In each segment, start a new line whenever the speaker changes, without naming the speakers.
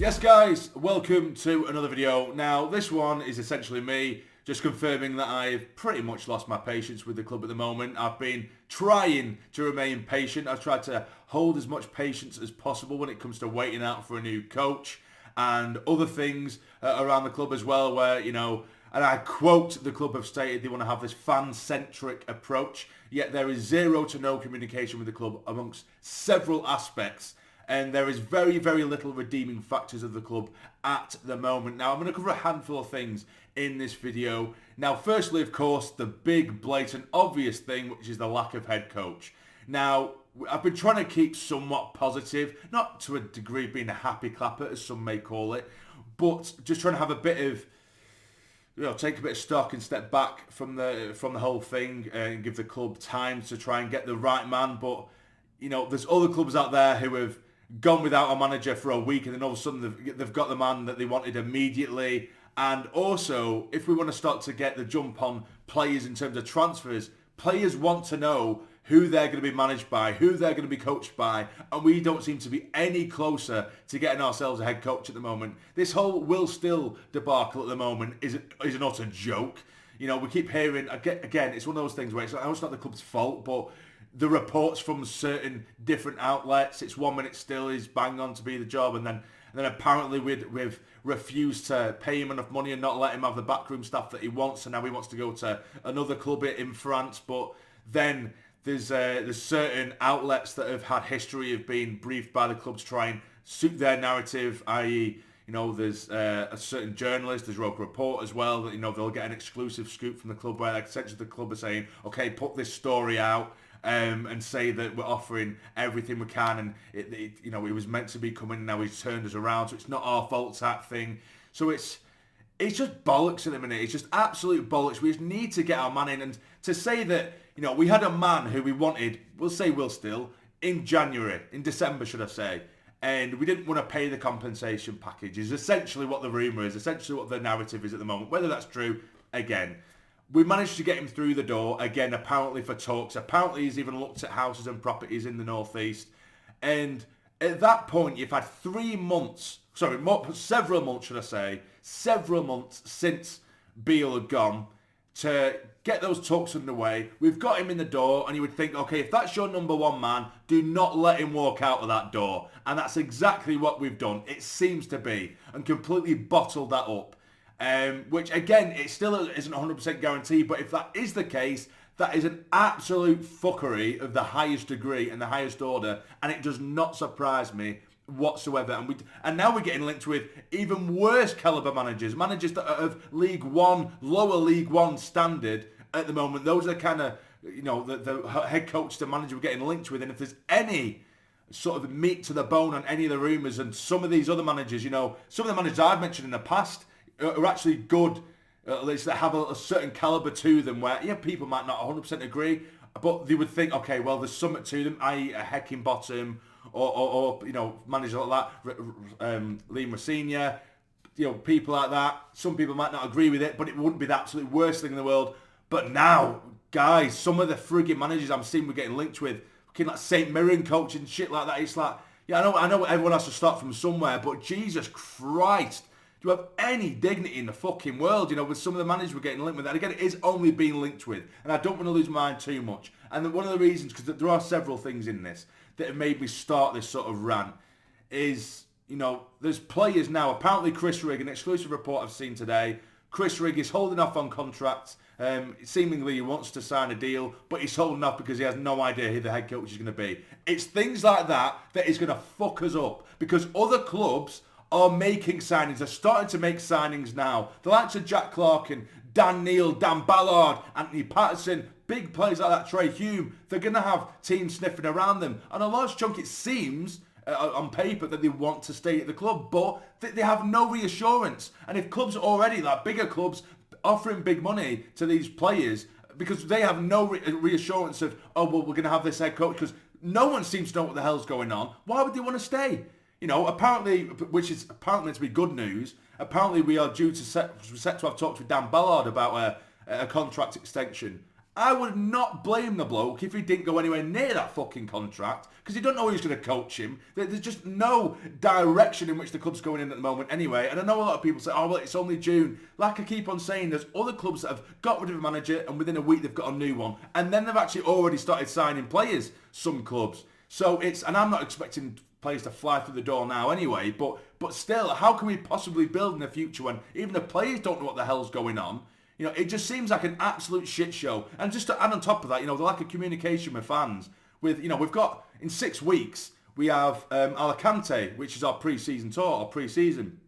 Yes guys, welcome to another video. Now this one is essentially me just confirming that I've pretty much lost my patience with the club at the moment. I've been trying to remain patient. I've tried to hold as much patience as possible when it comes to waiting out for a new coach and other things around the club as well where, you know, and I quote, the club have stated they want to have this fan-centric approach, yet there is zero to no communication with the club amongst several aspects. And there is very, very little redeeming factors of the club at the moment. Now, I'm going to cover a handful of things in this video. Now, firstly, of course, the big, blatant, obvious thing, which is the lack of head coach. Now, I've been trying to keep somewhat positive, not to a degree being a happy clapper, as some may call it, but just trying to have a bit of, you know, take a bit of stock and step back from the whole thing and give the club time to try and get the right man. But, you know, there's other clubs out there who have gone without a manager for a week and then all of a sudden they've got the man that they wanted immediately. And also, if we want to start to get the jump on players in terms of transfers, players want to know who they're going to be managed by, who they're going to be coached by, and we don't seem to be any closer to getting ourselves a head coach at the moment. This whole Will Still debacle at the moment is an utter joke. You know, we keep hearing, again, it's one of those things where it's not the club's fault, but the reports from certain different outlets, it's 1 minute still is bang on to be the job, and then apparently we've refused to pay him enough money and not let him have the backroom staff that he wants, and now he wants to go to another club in France. But then there's certain outlets that have had history of being briefed by the club to try and suit their narrative, i.e., you know, there's a certain journalist, there's Roker Report as well, that, you know, they'll get an exclusive scoop from the club where essentially the club are saying, okay, put this story out. And say that we're offering everything we can, and you know, he was meant to be coming, now he's turned us around, so it's not our fault type thing. So it's just bollocks at the minute. It's just absolute bollocks. We just need to get our man in, and to say that, you know, we had a man who we wanted, we'll say Will Still, in December should I say, and we didn't want to pay the compensation package is essentially what the rumour is, essentially what the narrative is at the moment. Whether that's true, again, we managed to get him through the door, again, apparently for talks. Apparently he's even looked at houses and properties in the northeast. And at that point, you've had several months since Beal had gone to get those talks underway. We've got him in the door, and you would think, okay, if that's your number one man, do not let him walk out of that door. And that's exactly what we've done, it seems to be, and completely bottled that up. Which again, it still isn't 100% guaranteed, but if that is the case, that is an absolute fuckery of the highest degree and the highest order, and it does not surprise me whatsoever. And now we're getting linked with even worse caliber managers that are of League One, lower League One standard at the moment. Those are kind of, you know, the head coach, the manager we're getting linked with, and if there's any sort of meat to the bone on any of the rumours, and some of these other managers, you know, some of the managers I've mentioned in the past are actually good, at least that have a certain calibre to them where, yeah, people might not 100% agree, but they would think, okay, well, there's something to them, i.e. a Heckingbottom or you know, managers like that, Liam Rosenior, you know, people like that. Some people might not agree with it, but it wouldn't be the absolute worst thing in the world. But now, guys, some of the frigging managers I'm seeing we're getting linked with, looking like St. Mirren coach and shit like that, it's like, yeah, I know everyone has to start from somewhere, but Jesus Christ, do you have any dignity in the fucking world, you know, with some of the managers we're getting linked with? And again, it is only being linked with, and I don't want to lose my mind too much. And one of the reasons, because there are several things in this that have made me start this sort of rant, is, you know, there's players now, apparently Chris Rigg, an exclusive report I've seen today, Chris Rigg is holding off on contracts. Seemingly he wants to sign a deal, but he's holding off because he has no idea who the head coach is going to be. It's things like that that is going to fuck us up, because other clubs are making signings. They're starting to make signings now. The likes of Jack Clark and Dan Neil, Dan Ballard, Anthony Patterson, big players like that, Trey Hume, they're going to have teams sniffing around them. And a large chunk, it seems, on paper, that they want to stay at the club, but they have no reassurance. And if clubs are already, like bigger clubs, offering big money to these players, because they have no reassurance of, oh, well, we're going to have this head coach, because no one seems to know what the hell's going on, why would they want to stay? You know, apparently, which is apparently to be good news, apparently we are due to set to have talked with Dan Ballard about a contract extension. I would not blame the bloke if he didn't go anywhere near that fucking contract, because he don't know who's going to coach him. There's just no direction in which the club's going in at the moment anyway. And I know a lot of people say, oh, well, it's only June. Like I keep on saying, there's other clubs that have got rid of a manager and within a week they've got a new one. And then they've actually already started signing players, some clubs. So and I'm not expecting players to fly through the door now anyway, but still, how can we possibly build in the future when even the players don't know what the hell's going on? You know, it just seems like an absolute shit show. And just to add on top of that, you know, the lack of communication with fans. With, you know, we've got, in 6 weeks, we have Alicante, which is our pre-season tour, or pre-season.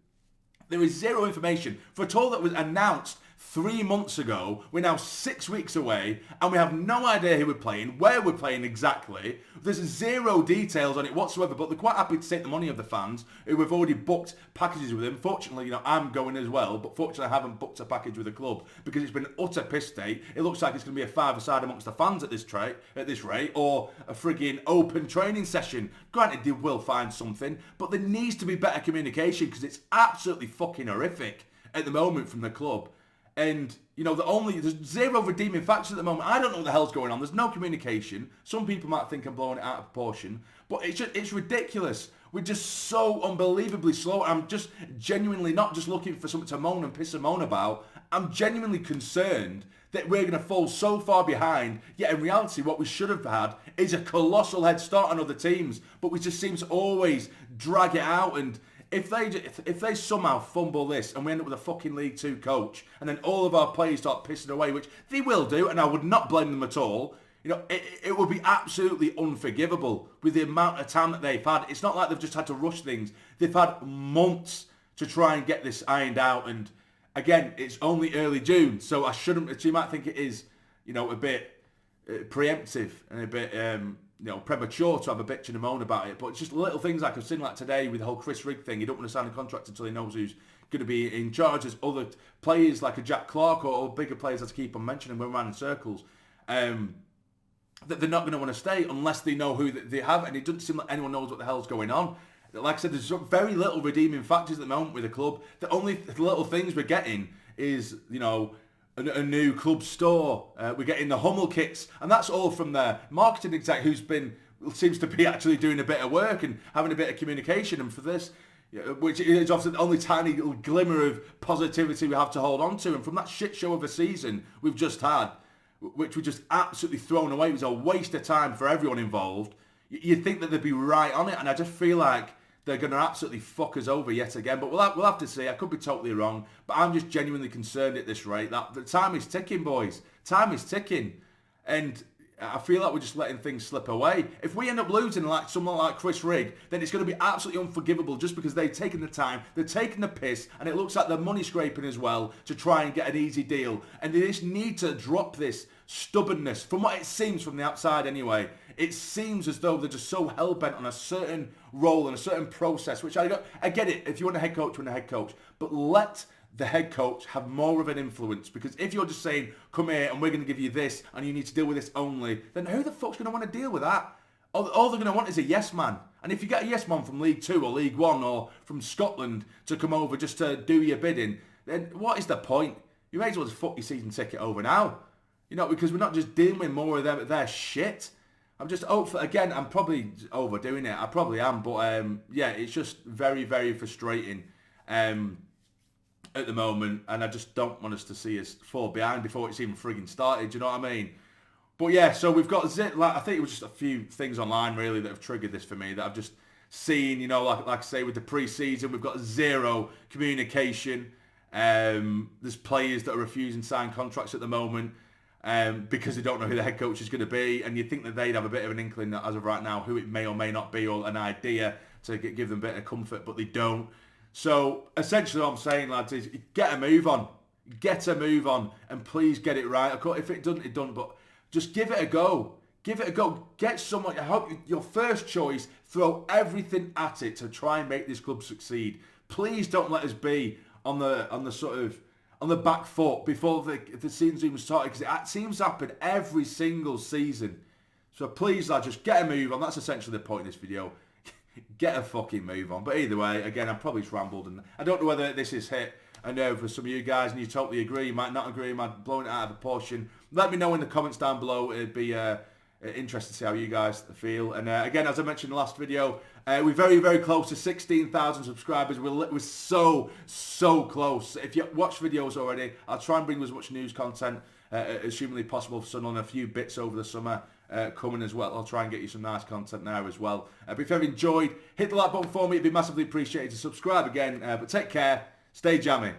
There is zero information. For a tour that was announced 3 months ago, we're now 6 weeks away, and we have no idea who we're playing, where we're playing exactly. There's zero details on it whatsoever, but they're quite happy to take the money of the fans, who have already booked packages with them. Fortunately, you know, I'm going as well, but fortunately I haven't booked a package with the club, because it's been an utter piss state. It looks like it's going to be a five-a-side amongst the fans at this rate, or a frigging open training session. Granted, they will find something, but there needs to be better communication, because it's absolutely fucking horrific at the moment from the club. And, you know, there's zero redeeming factors at the moment. I don't know what the hell's going on. There's no communication. Some people might think I'm blowing it out of proportion, but it's ridiculous. We're just so unbelievably slow. I'm just genuinely not just looking for something to moan and piss and moan about. I'm genuinely concerned that we're going to fall so far behind, yet in reality what we should have had is a colossal head start on other teams, but we just seem to always drag it out. And if they somehow fumble this and we end up with a fucking League 2 coach, and then all of our players start pissing away, which they will do, and I would not blame them at all, you know, it would be absolutely unforgivable with the amount of time that they've had. It's not like they've just had to rush things. They've had months to try and get this ironed out, and again, it's only early June, so you might think it is, you know, a bit preemptive and a bit you know, premature to have a bitch and a moan about it, but it's just little things like I've seen like today with the whole Chris Rigg thing. You don't want to sign a contract until he knows who's going to be in charge. There's other players like a Jack Clark or bigger players that I keep on mentioning when we're around in circles, that they're not going to want to stay unless they know who they have, and it doesn't seem like anyone knows what the hell's going on. Like I said, there's very little redeeming factors at the moment with the club. The only little things we're getting is, you know, a new club store. We're getting the Hummel kits, and that's all from their marketing exec, who's seems to be actually doing a bit of work and having a bit of communication. And for this, which is often the only tiny little glimmer of positivity we have to hold on to. And from that shit show of a season we've just had, which we just absolutely thrown away, it was a waste of time for everyone involved. You'd think that they'd be right on it, and I just feel like they're going to absolutely fuck us over yet again. But we'll have to see. I could be totally wrong, but I'm just genuinely concerned at this rate. That the time is ticking, boys. Time is ticking. And I feel like we're just letting things slip away. If we end up losing like someone like Chris Rigg, then it's going to be absolutely unforgivable, just because they've taken the time, they're taking the piss, and it looks like they're money scraping as well to try and get an easy deal. And they just need to drop this stubbornness. From what it seems from the outside anyway, it seems as though they're just so hell-bent on a certain role and a certain process, which I get it. If you want a head coach, want a head coach. But let the head coach have more of an influence, because if you're just saying, come here and we're going to give you this and you need to deal with this only, then who the fuck's going to want to deal with that? All they're going to want is a yes man. And if you get a yes man from League 2 or League 1 or from Scotland to come over just to do your bidding, then what is the point? You may as well just fuck your season ticket over now. You know, because we're not just dealing with more of their shit. I'm just hopeful. Again, I'm probably overdoing it. I probably am. But yeah, it's just very, very frustrating at the moment. And I just don't want us to see us fall behind before it's even frigging started. Do you know what I mean? But yeah, so we've got, I think it was just a few things online really that have triggered this for me, that I've just seen, you know, like I say with the pre-season, we've got zero communication. There's players that are refusing to sign contracts at the moment because they don't know who the head coach is going to be, and you think that they'd have a bit of an inkling as of right now who it may or may not be, or an idea to give them a bit of comfort, but they don't. So essentially what I'm saying, lads, is get a move on. Get a move on, and please get it right. Of course, if it doesn't, it doesn't, but just give it a go. Give it a go. Get someone. I hope your first choice. Throw everything at it to try and make this club succeed. Please don't let us be on the back foot before the season's even started, because it seems to happen every single season. So please, lads, just get a move on. That's essentially the point of this video. Get a fucking move on. But either way, again, I've probably just rambled, and I don't know whether this is hit a nerve for some of you guys, and you totally agree. You might not agree. You might blowing it out of proportion. let me know in the comments down below. It'd be interesting to see how you guys feel. And again, as I mentioned in the last video, we're very, very close to 16,000 subscribers. We're so close. If you watch videos already, I'll try and bring as much news content as humanly possible for Sunderland. A few bits over the summer coming as well. I'll try and get you some nice content now as well. But if you've enjoyed, hit the like button for me. It'd be massively appreciated to subscribe again. But take care. Stay jammy.